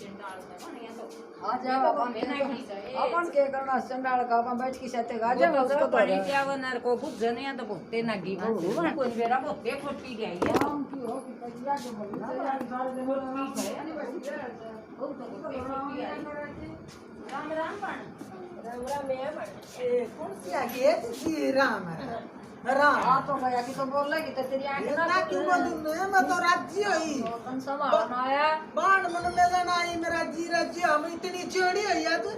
चंडाल का बन या तो आ जाओ अपन के करना चंडाल का अपन बैठ की साथे गाजा में उसको तो पानी पियावनर को कुछ जने या तो भुगते ना गी भोरू ना कोई बेरा भुगते खोटी गई है हम की हो कि तैया के बोल राम राम पण राम राम है बड़ ए कौन सी आ गई है तुझी राम राम आ तो गया कि तो बोल रही कि तेरी आंख इतना क्यों बोलूं मैं तो राज्य हुई कौन सा मारना आया बाण मन मिलन आई मेरा जी राज्य हम इतनी चोड़ी हुई है तू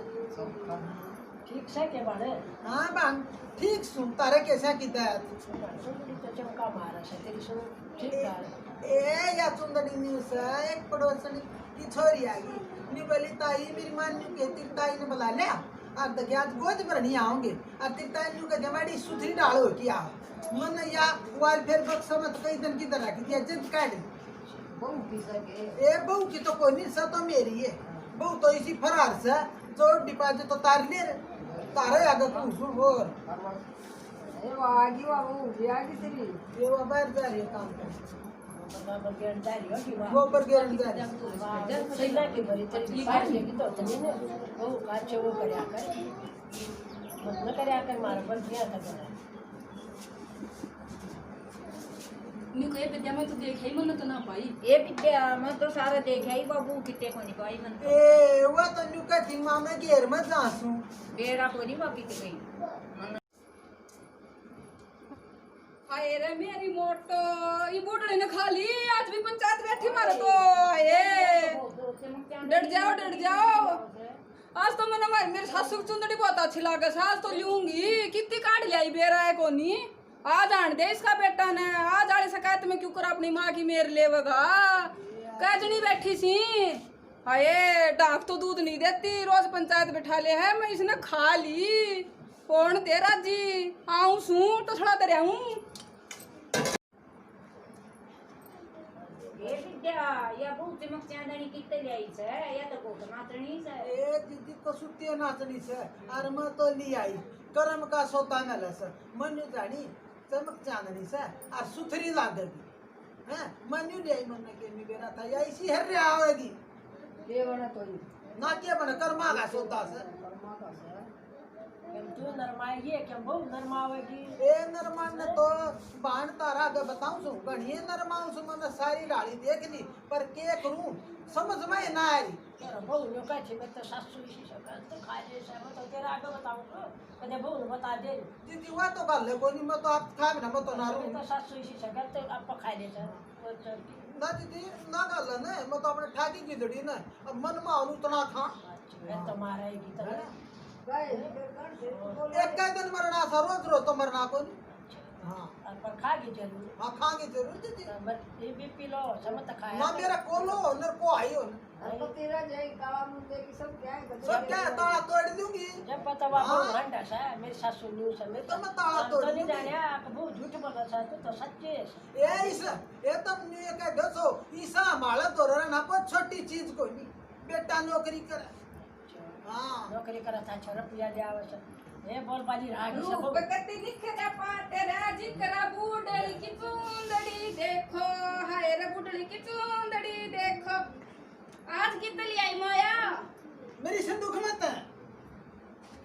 ठीक से के बड़े हाँ बाण ठीक सुन तारे कैसा किता है सुंदरी तो चमका मारा से तेरी सुन ठीक है ए या सुंदरी न्यूज़ है एक पड़ोसन की छोरी आ गई नी बोली ताई मेरी मान न्यू के तेरी ताई ने बुला लिया अब तक आज गोद पर नहीं आओगे अब तेरी ताई न्यू का जमाड़ी सुथरी डालो क्या मन या वाल फिर बक्सा मत कई दिन की तरह की दिया जब काट बहु की सके ए बहू की तो कोई नहीं सा तो मेरी है बहू तो इसी फरार से जो डिपॉजिट तो तार ले तारे आगे कुछ और ए वो आगी वो आगी तेरी ये वो बाहर जा रही है काम कर बराबर गारंटी हो कि वो पर गारंटी जा रही है जब सही ना के भरी तेरी बात लेगी तो तने ने वो काचे वो करया कर मत न करया कर मार पर दिया था न्यू कहे विद्या में तो देखे ही मन तो ना पाई ये विद्या मैं तो सारा देखा ही बाबू कितने को नहीं पाई मन ए वो तो नुका थी मामे घेर में जासू बेरा को नहीं बाकी की गई हाय रे मेरी मोटो ये बोटड़ी ने खा ली आज भी पंचायत बैठी मारे तो ये डट जाओ आज तो मैंने मेरे सासू की चुंदड़ी बहुत अच्छी लागे आज तो लूंगी कितनी काट लिया बेरा है कोनी आज आन दे इसका बेटा ने आज आड़ी शिकायत में क्यों कर अपनी माँ की मेर लेवगा कैजनी बैठी सी हाय डाक तो दूध नहीं देती रोज पंचायत बैठा ले है मैं इसने खा ली कौन तेरा जी आऊं सू तो थोड़ा दे हूँ ये विद्या या बहुत चमक चांदनी कितने ले आई से या तो को नाचनी से ए दीदी तो सुत्ती नाचनी से और मैं तो ली आई कर्म का सोता में लस मनु जानी चमक चांदनी से और सुथरी लागेगी हैं मनु ले आई मन के मी बेरा था या इसी हर रे आवेगी ये बना तो ना के बन कर्मा का सोता से कर्मा का से हम तू नरमाएगी क्या बहु नरमावेगी ए नरमान ने तो बाण तारा के बताऊं सु गणिए नरमाऊं सु मन सारी डाली देख ली पर के करूं समझ में ना आ रही तेरा बहु लोग कहते मैं तो सासू इसी सकल तो खा ले से मैं तो तेरा आगे बताऊं तो कदे बहु बता दे दीदी वो तो गल है कोनी मैं तो आप खा ना मैं तो ना मैं रहूं तो सासू इसी सकल तो आप खा ले से ना दीदी ना गल है ना मैं तो अपने ठाकी की जड़ी ना अब मन में आलू तना खा मैं तो मारेगी तो एक का दिन मरना सा रोज तो मरना कोनी हाँ पर खागी जरूर हाँ खाएंगे जरूर दीदी ये भी पी लो समझ खाया ना मेरा कोलो नर को आई हो तो तेरा जय काला मुंडे की सब क्या है सब क्या है ताला तोड़ दूंगी जब पता बाबू घंटा सा मेरी सासू न्यू से मैं तो मैं ताला तोड़ तो नहीं दूंगी जाने आप बहुत झूठ बोला सा तो सच्चे ए इसा ये तब न्यू का दसो ईसा माला तो ना पर छोटी चीज कोई नहीं बेटा नौकरी करे हाँ नौकरी करा था छोरा पिया दे आवश्य ये बोल बाजी रागी सब रूप कति लिखदा पाटे राजी करा बूढ़ड़ी की चुंदड़ी देखो हाय रे बूढ़ड़ी की चुंदड़ी देखो आज कितनी आई माया मेरी संदूक मत है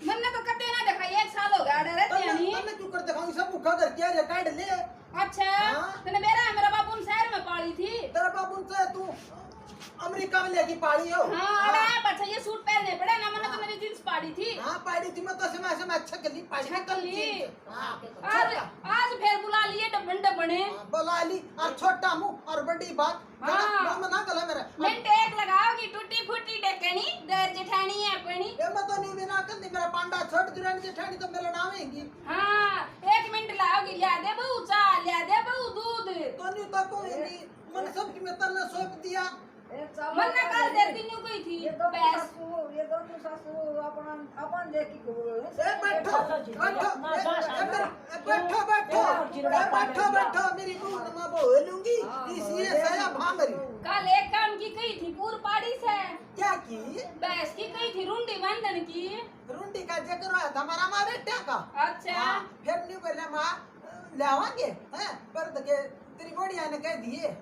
मैंने तो कते ना देखा 1 साल हो गया डरे यानी तन्ने क्यों कर दिखाऊं सब मुखा करके रिकॉर्ड ले अच्छा हाँ? तने मेरा बाबू शहर में पाली थी तेरा बाबू से तू अमेरिका में लेके पाड़ी हो हाँ अरे अच्छा ये सूट पहनने पड़े ना मैंने तो मेरी जींस पाड़ी थी हाँ पाड़ी थी मैं तो समय अच्छा कर ली पाड़ी अच्छा कर ली। हाँ आज फिर बुला लिए डबने बोला ली और छोटा मुंह और बड़ी बात हाँ। मना गला मेरा मैं टेक लगाओगी टूटी फूटी डेकनी दर जेठानी है अपनी ये मैं तो नहीं बिना कर मेरा पांडा छोड़ दुरानी जेठानी तो मेरा नाम हैगी हाँ 1 मिनट लाओगी लिया दे बहू चाय लिया दे बहू दूध तो नहीं तो कोई मन सब की मैं तन्ने सौंप दिया मन ने कल देती न्यू गई थी ये दो पैस सासू अपन देखी को ए बैठो बैठो मेरी बहू ने मैं बोलूंगी इसलिए सया भांगरी कल एक काम की कही थी पूर पाड़ी से क्या की बैस की कही थी रुंडी बंधन की रुंडी का जिक्र हुआ था हमारा माँ बेटा का अच्छा फिर नहीं बोले माँ लावांगे हैं पर देखे तेरी बढ़िया ने कह दिए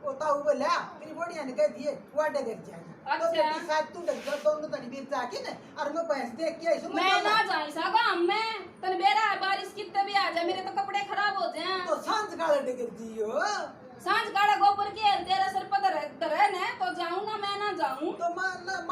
वो ताऊ बोला मेरी बढ़िया ने कह दिए वाडे कर जाएगा तो अच्छा। बेटी साथ तू डर जा तो तनी बीत जाके ना और मैं पैसे देख के ऐसे मैं ना जाई सागा मैं तन बेरा बारिश कितने भी आ जाए मेरे तो कपड़े खराब हो जाए तो सांझ काले डगर दियो सांझ काड़ा गोबर के तेरा सर पर धरे ने तो जाऊं ना मैं ना जाऊं तो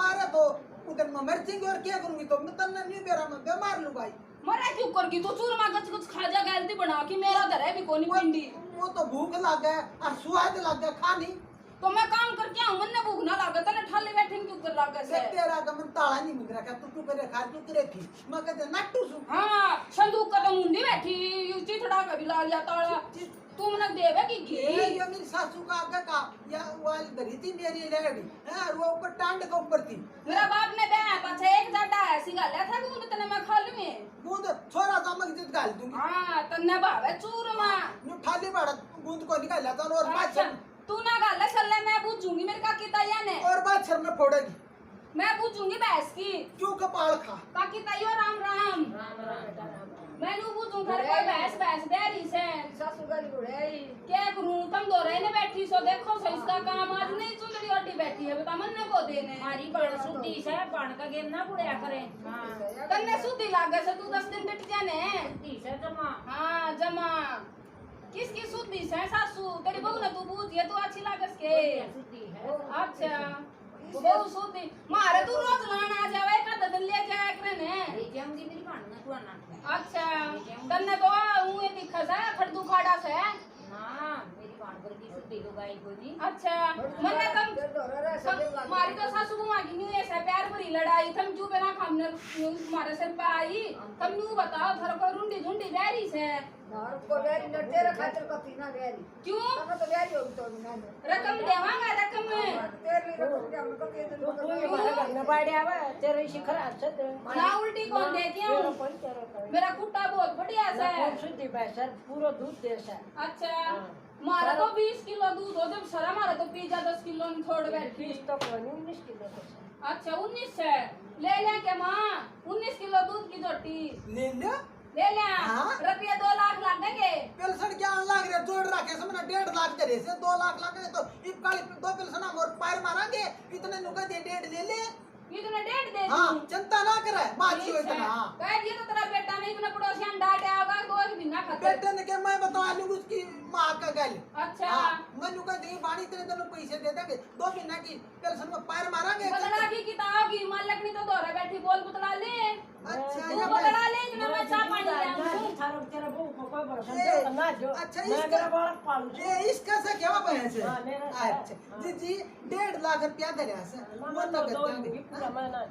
मारे तो उधर मैं मर जाऊंगी और क्या करूंगी तो मैं तन्ना नहीं बेरा मैं बीमार लूं भाई मरा क्यों करगी तू चूरमा कुछ खा जा गलती बना के मेरा धरे भी कोनी पिंडी वो तो भूख लग गया और स्वाद लग गया खानी तो मैं काम करके आऊं मन भूख ना लागे तने ठाले बैठे क्यों कर लागे से देख तेरा गमन ताला नहीं मिल रहा तू करे खा तू करे थी मैं कहते नट्टू सु हां संदूक का तो मुंडी बैठी चिथड़ा का भी ला लिया ताला तू मन देवे की ये मेरी सासू का आगे का या वाल धरी थी मेरी लेडी है और वो ऊपर टांड के ऊपर थी मेरा बाप ने बे पाछे एक जाटा ऐसी गाल्या था कि मुंडे तने मैं खा लूं बूंद छोरा दमक जित गाल दूंगी हां तन्ने भावे चूरमा न्यू ठाली बड़ा बूंद को निकाल लेता और अच्छा बाछर तू ना गाले चलले मैं पूछूंगी मेरे का की तैया ने और बाछर में फोड़ेगी मैं पूछूंगी भैंस की क्यों कपाल खा काकी तैयो राम राम मैनू पूछूं घर कोई भैंस भैंस दे रही से सासू गाली उड़े क्या करूं तुम दो रहे ने बैठी सो देखो सो इसका काम आज नहीं चुंदड़ी ओटी बैठी है बता मन को देने हमारी बड़ सुधी से बण का गेम ना बुढ़िया करे हां तन्ने सुधी लागे से तू 10 दिन बिट जाने सुधी से जमा हां जमा किसकी सुधी से सासू तेरी बहू ने तू पूछ ये तू अच्छी लागस के सुधी है अच्छा बहू सुधी मारे तू रोज लाना आ जावे का दिन ले जाया करे ने ये जाऊंगी मेरी बण ना तू ना अच्छा तन्ने तो हूं ये दिखा सा खड़दू खाड़ा से ना मेरी बण कर की सुधी लगाई कोनी अच्छा मन्ने तम मारी तो सासू को मागी न्यू ऐसा प्यार भरी लड़ाई थम जू पे ना खामने मारे सिर पे आई तम न्यू बताओ थर को रुंडी झुंडी बैरी से और को वेरी न तेरा खातिर कती ना वेरी क्यों तब तो वेरी हो तो ना रकम देवांगा रकम में तेरी रकम के हम को के तू ये मारा घर में बाड़े आवे तेरे शिखर अच्छा दे ना उल्टी कौन दे क्यों मेरा कुत्ता बहुत बढ़िया सा है शुद्धि पैसा पूरा दूध दे सा अच्छा मारा तो 20 किलो दूध हो जब सरा मारा तो पिज्जा 10 किलो में थोड़ बैठी 20 तो कोनी 19 किलो का अच्छा 19 है ले के मां 19 किलो दूध की झोटी ले ले हाँ? रुपया 2 लाख लगेंगे पेल्सन क्या लाग रहे जोड़ रखे समझना 1.5 लाख करे से 2 लाख लगे तो इब काली 2 पेल्सन हम और पैर मारेंगे इतने नुका दे 1.5 ले ले इतना डेढ़ दे हां चिंता ना करे माची हो इतना हां कह दिया तो तेरा बेटा नहीं इतना पड़ोसियां डांटे आगा दो एक बिना खाते बेटे ने के मैं बता लूं उसकी मां का गल अच्छा हां मैं नुका दे बाणी इतने दोनों पैसे दे देंगे 2 महीना की पेल्सन में पैर मारेंगे बदला की किताब की मालक नहीं तो दोरा बैठी बोल बदला ले अच्छा तू बदला ले इतना मैं चाय पानी ले आऊं थारो तेरा बहु को कोई भरोसा ना जो अच्छा, मैं इसका- मेरा बालक पालू ये इसका से क्या बहन से हाँ, मेरा से। अच्छा जी 1.5 लाख रुपया दे रहा से वो तो दो करते पूरा मैं ना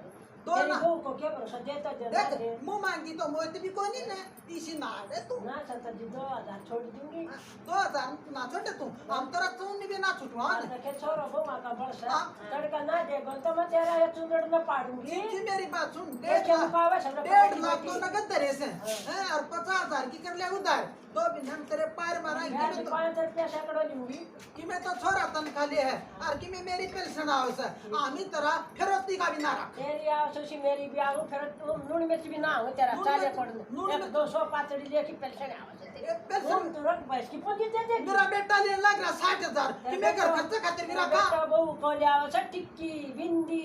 दो तेरी ना बहु को क्या भरोसा देता देख दे मुंह मांगी तो मोती भी कोनी ना इसी ना दे तू ना संता जी 2000 छोड़ दूंगी 2000 ना छोटे तू हम तो रखते हूं भी ना छुटवा तो के छोरो बहु का बरसा हाँ। तड़का ना दे तो मैं तेरा ये चुंदड़ में पाड़ूंगी जी मेरी बात सुन ये 1.5 क्या लाख मुकावे सब 1.5 लाख तो नगद दे से हैं और 50,000 की कर ले उधार 2 दिन हम तेरे पैर मारेंगे मैं मैं तो 5 रुपया सैकड़ो लूंगी कि मैं तो छोरा तनखा ले है और कि मैं मेरी पेंशन आओ से आमी तरह फिरौती का भी ना रख तेरी आवश्यक मेरी भी आऊं फिर लून मिर्च भी ना हो तेरा लून चाले मिर्च- पड़ लून एक मिर्च- 200 पातड़ी लेके पेंशन आवश्यक ये पेंशन लून तो रख बस की पूंजी दे दे मेरा बेटा लेने लग रहा 60,000 कि मैं घर खर्च खातिर मेरा का बेटा बहु को ले आवश्यक टिक्की बिंदी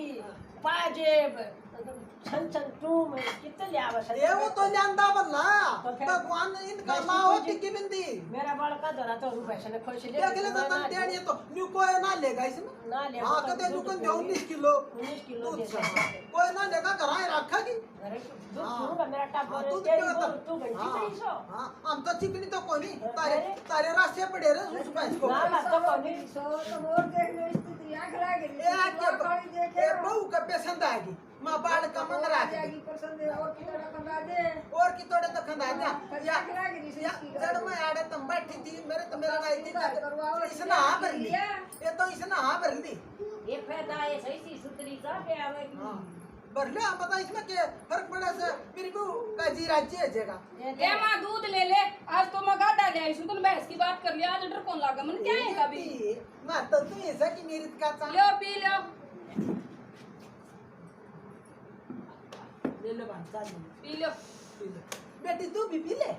पाजेब छन टूम कितने ले आवश्यक ये वो तो जानता बल्ला तो फिर- भगवान इनका बस माँ हो मुझे- टिक्की बिंदी मेरा बालका धरा तो रुपए से खुश ले देख ले तो तन देनी तो न्यू कोई ना लेगा इसमें ना ले हाँ कहते न्यू को 19 किलो 19 किलो दूध दे से दे कोई ना लेगा घराए रखा की अरे दूध हाँ। दूंगा मेरा हाँ, टब्बर दूध तेरी पियो बहु तो। तू घंटी हाँ, नहीं सो हाँ, हम तो चिकनी तो कोई नहीं तारे अरे। तारे रास्ते पड़े रहे उस पैसे को ना ना तो कोनी सो तो मोर देखने स्थिति आंख लागे ये आके देखे ये बहू का पसंद आएगी माँ बाल का मन राख जाएगी पसंद है और कितना खंडा दे और की तोड़े तो खंदा दिया या आंख लागे नी या जड़ में आड़े तुम बैठी थी मेरे तो मेरा नहीं थी तो इसने हाँ भर ली ये तो इसने हाँ भर ली ये फायदा है सही सी सुतरी का पे आवे हाँ भर ले हम बता इसमें क्या फर्क पड़ा से मेरी बहू का जी राज्य है जगह ए मां दूध ले ले आज तो मैं गाड़ा ले आई सुन भैंस की बात कर लिया आज डर कौन लागा मन क्या है कभी मां तो तू ऐसा कि मेरी का चा लो पी लो ले लो बांधा पी लो ले लो बेटी तू भी पी ले।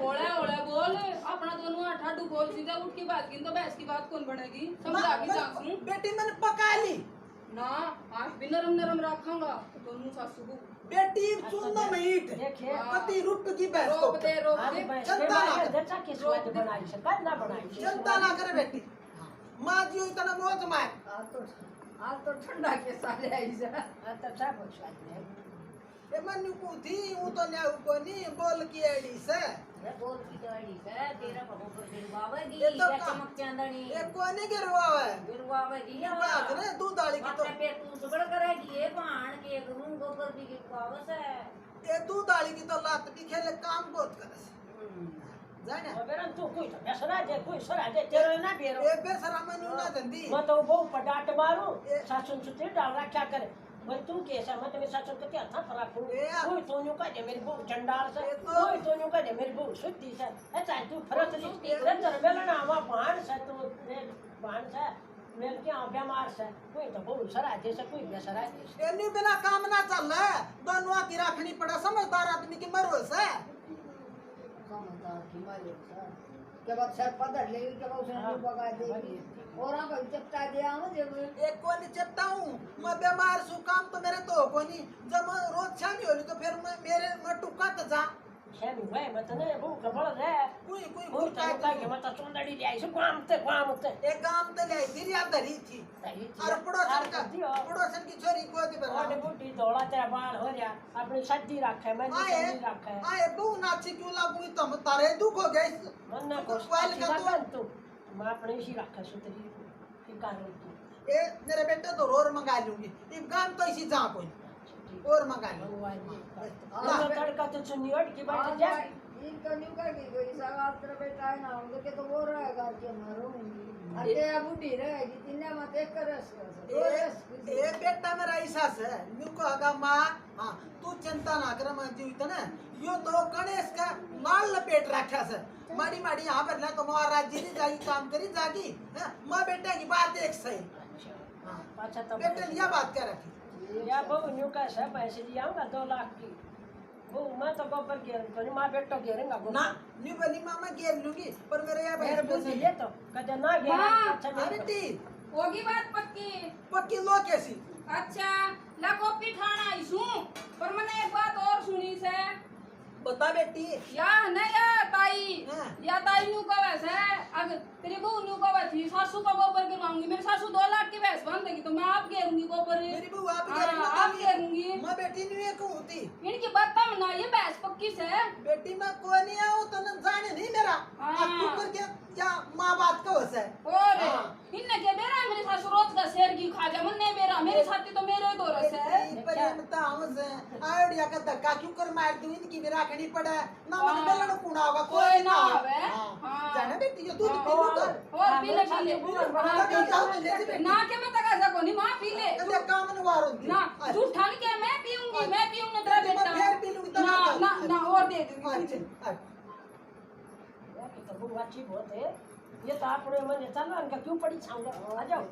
ओले ओले बोल अपना दोनों आठा बोल सीधा उठ के बात की तो बहस की बात कौन बनेगी समझा की सासू बेटी मैंने पका ली ना आज भी नरम नरम रखूंगा दोनों सासू को बेटी सुनना मीठ देखिए पति रुट की बहस को रोक दे चिंता ना कर। देखा के स्वाद बनाई से कद ना बनाई से चिंता ना करे बेटी माँ जी इतना मौत मार आज तो ठंडा के सारे आई से तो सब स्वाद है ए मनु को थी वो तो न्याउ को नहीं बोल की एडी से ये बोल की गाड़ी है तेरा बहू को गिरवावेगी ये तो क्या का- चमक चांदनी ए कोने गिरवा है गिरवावेगी ये बात ने दूध डाली की तो अपने पेट को सुगड़ करेगी ये भाण के गुरु गोबर भी गिरवावस है ये दूध डाली की तो लात भी खेले काम बहुत करे जाने अबेरन तू कोई तो बेसरा जे कोई सरा जे तेरे ना बेरो ए बेसरा मनु ना धंधी मैं तो बहु पटाट मारू सासुन सुते डाल रखा करे मैं तू कैसा मैं तुम्हें सासुन को क्या था रखूं कोई तोन्यू का जे मेरी बहु चंडाल से कोई तोन्यू का जे मेरी बहु सुत्ती से ऐसा तू फरत ली रंजन मेलना आवा बाण से तू बाण से मेल के आ बीमार से कोई तो बहु सरा जैसे कोई बेसरा जैसे ए नी बिना काम ना चल रहा है दोनों की रखनी पड़ा समझदार आदमी की मरो से समझदार की मालिक से के बाद सर पदर ले के बाद उसने बगा देगी और आंखों चपटा दिया हूं जब एक को नहीं चपटा हूँ मैं बीमार सु काम तो मेरे तो को नहीं जब मैं रोज शामी होली तो फिर मैं मेरे मैं टुका तो जा है भी भाई मैं तो नहीं बहु कबड़ रे कोई कोई कोई तो का के मैं तो सुंदरी ले आई सु काम ते एक काम तो ले फिर याद धरी थी और पड़ोसन की छोरी को दे और बना बूटी धोला तेरा बाल हो गया अपनी सद्दी रखे मैं आए सद्दी रखे आए बहु नाची क्यों लागू तुम तारे दुख हो गए मन ना तो को क्वाल का तो तू मैं अपने ही रखे सुतरी फिकार तू ए मेरे बेटे तो रोर मंगा लूंगी इब काम तो इसी जा कोई और मंगा लूंगी तो तड़का तो सुनी हट की बात जा इन कन्यू का की कोई सगात कर बेटा है ना उनके तो वो रहेगा कि मारो अरे या बूढ़ी रहेगी तिन्ने मत एक करस ए बेटा मेरा ऐसा है न्यू को आगा माँ हाँ तू चिंता ना कर मैं जीवित ना यो तो गणेश का लाल लपेट रखा से माड़ी माड़ी यहाँ पर ना तो महाराज जी ने जागी काम करी जागी माँ बेटे की बात एक सही हाँ अच्छा तो बेटे लिया बात क्या रखी या बहु न्यू का सब पैसे दिया होगा 2 लाख की वो मैं तो गोबर गेर तो मां बेटो गेरेगा ना न्यू बनी मामा गेर लूंगी पर मेरे यहाँ मेरे पैसे बुद्धि ले तो कदे ना गेर हाँ। अच्छा अरे नहीं टी होगी बात पक्की पक्की लो कैसी अच्छा ला कॉपी ठाना आई सू पर मैंने एक बात और सुनी से बता बेटी या नहीं या ताई हाँ। या ताई न्यू का वैसे अगर तेरी बहू न्यू का वैसे सासू का गोबर गिरवाऊंगी मेरी सासू 2 लाख की भैंस बन देगी तो मैं आप घेरूंगी गोबर मेरी बहू आप हाँ, आप घेरूंगी मैं बेटी नहीं है कहूँ थी इनकी बात तब ना ये भैंस पक्की से बेटी मैं कोई नहीं आऊँ तो न जाने नहीं मेरा हाँ। अब तू करके या माँ बात का होता है और हाँ। इनने के बेरा मेरी सासू रोज का शेर की खा जा मन नहीं बेरा मेरी साथी तो मेरे दो रस है पर ये बता हम से आइडिया का धक्का क्यों कर मार दूं इनकी भी राखनी पड़े ना मन बेलड़ कुना होगा कोई ना आवे हाँ जाने बेटी ये दूध पी लो तो और पीले पीले हाँ, तो जाओ तो ले बेटी ना के मैं तका सको नहीं मां पी ले अरे काम न वारो दी ना तू ठान के मैं पीऊंगी तेरा मैं बेटा फिर पी लूंगी तो ना ना ना और दे दूंगी अच्छा तो बुढ़ अच्छी बहुत है ये तो आपने मन चलो इनका क्यों पड़ी छाऊंगा आ जाओ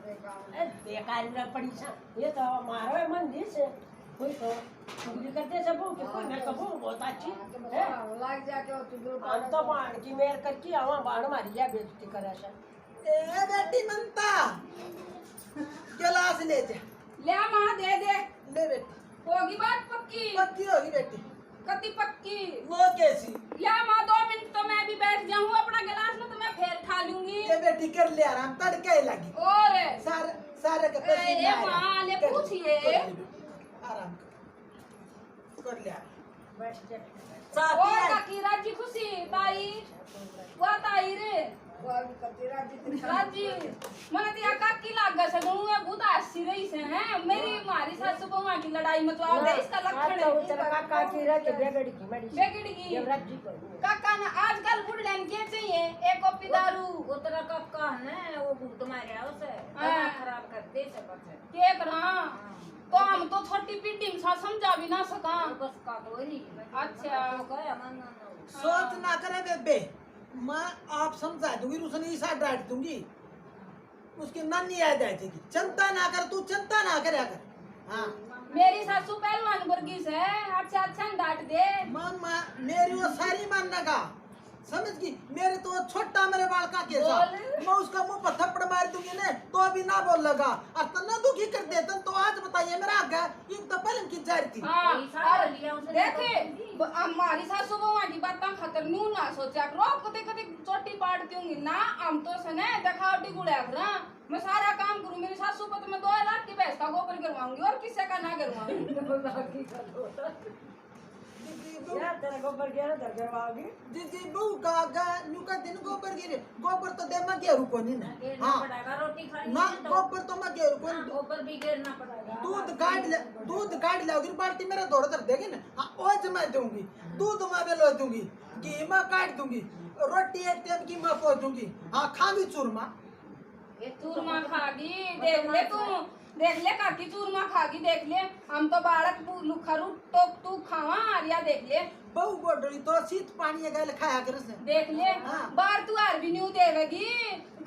ए बेकार ना पड़ी छा ये तो मारो मन दिस कोई तो चुगली करते सब कि कोई मैं तो बहुत अच्छी है लाग जाके तू दो हम तो बाण की मेर करके आवा बाण मारी जा बेइज्जती करे से ए बेटी मनता गिलास ले जा ले मां दे दे ले बेटी होगी बात पक्की पक्की होगी बेटी कति पक्की वो कैसी या मां 2 मिनट तो मैं भी बैठ जाऊं अपना गिलास में तो मैं फेर खा लूंगी ये बेटी कर ले आराम तड़के ही लगी और सारे सारे के पैसे ए मां ले पूछिए आराम कर ले बैठ जा और काकी राजी खुशी ताई वो ताई रे वो अभी कतेरा जितनी राजी मने तिया काकी लाग गए से गणु में बहुत हंसी रही से हैं मेरी मारी सासू बहुआ की लड़ाई में तो आ गई इसका लक्षण तो है तेरा काका की रह के बेगड़ी की मड़ी बेगड़ी की ये राजी को काका ने आजकल बुढ़न के चाहिए एक कॉपी दारू वो तेरा कक्का है वो भूत मारे उसे हाँ। खराब कर दे सकते के करा तो हम तो छोटी पीटी में समझा भी ना सका बस का तो नहीं अच्छा तो कहे मन सोच ना करे बेबे मैं आप समझा दूंगी उसने ईसा डांट दूंगी उसकी नानी याद आ जाएगी चिंता ना कर तू चिंता ना करे अगर हाँ मेरी सासू पहलवान वर्गीस है, अच्छा डांट दे। मामा मेरी वो सारी मानने का समझ गई। मेरे तो वो छोटा मेरे बाल का केसा, मैं उसका मुंह पर थप्पड़ मार दूंगी ना तो अभी ना बोल लगा और तना दुखी कर देता। तो आज बताइए मेरा आगे ये तो पहले की जारी थी। हाँ, और देखे हमारी सासू बहुआ की बातें खतर न्यू ना सोचा करो, कभी कभी चोटी पाड़ती होंगी ना। हम तो सने दिखावटी गुड़िया करा, मैं सारा काम करूँ। मेरी सासू को तो मैं 2 लाख की भैंस का गोबर करवाऊंगी और किसी का ना करवाऊंगी। तेरा गोबर गिरा तो करवाओगी। जी बहू का न्यू का दिन गोबर गिरे, गोबर तो दे मैं गेरू को नहीं ना। हाँ रोटी खानी ना गोबर तो मैं गेरू को ऊपर भी गिरना पड़ेगा। दूध काट ले अगर बाल्टी मेरा दौड़ कर देगी ना। हाँ वो मैं दूंगी, दूध मैं बेलो दूंगी, घी मैं काट दूंगी, रोटी एक टाइम की मैं पो दूंगी। हाँ खागी चूरमा, चूरमा खागी देख ले तू, देख ले काकी चूरमा खागी देख ले। हम तो बालक लुखरू टोक तू खावा या देख ले। बहु बोडड़ी तो शीत पानी गल खाया कर से देख ले हाँ। बार तू हार भी न्यू देवेगी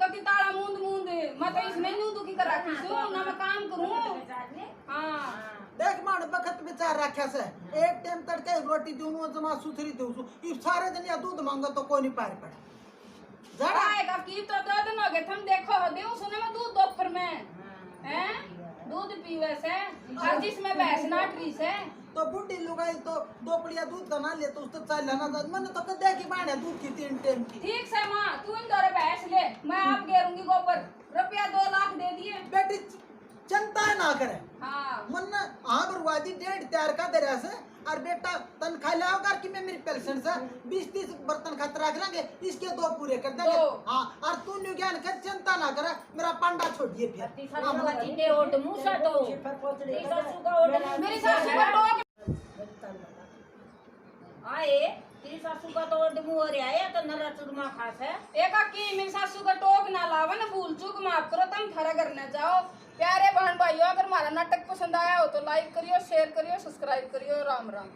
कति ताला मूंद मूंद। मैं तो इसमें न्यू दुखी कर रखी हूं ना, मैं काम करूं। हाँ देख मान बखत बेचार रखा से एक टाइम तड़के रोटी दूं जमा सुथरी दूं इस सारे दिन या दूध मांगो तो कोई नहीं पार पड़ा जरा आएगा की तो दो दिन हो गए तुम देखो देऊ सुने मैं दूध दोपहर में हैं दूध पीवे से और जिसमें भैंस नाटरी से तो बुढ़ी लुगाई तो 2 पुड़िया दूध का ना ले तो उसको चाल लेना था। मैंने तो कदे की बाण है दूध की 3 टाइम की। ठीक से माँ तू इन दौरे भैंस ले, मैं आप गेरूंगी गोबर। रुपया 2 लाख दे दिए। बेटी चिंता ना करे। हाँ मन हाँ बरवादी 1.5 तैयार का दे रहा से और बेटा तनख्वाह लाओ कर कि मैं मेरी पेंशन से 20-30 बर्तन खत रख लेंगे, इसके 2 पूरे कर देंगे। हाँ और तू न्यू ज्ञान कर चिंता ना करे, मेरा पांडा छोड़िए फिर। चीते ओट मूसा तो सासू का ओट मेरी सासू का टोक आए तेरी सासू का तो ओट मुंह हो रहा है तो नरा चूरमा खास है। एक की मेरी सासू का टोक ना लावा ना, भूल चूक माफ करो, तुम खरा करने जाओ। प्यारे बहन भाइयों अगर हमारा नाटक पसंद आया हो तो लाइक करियो, शेयर करियो, सब्सक्राइब करियो। राम राम।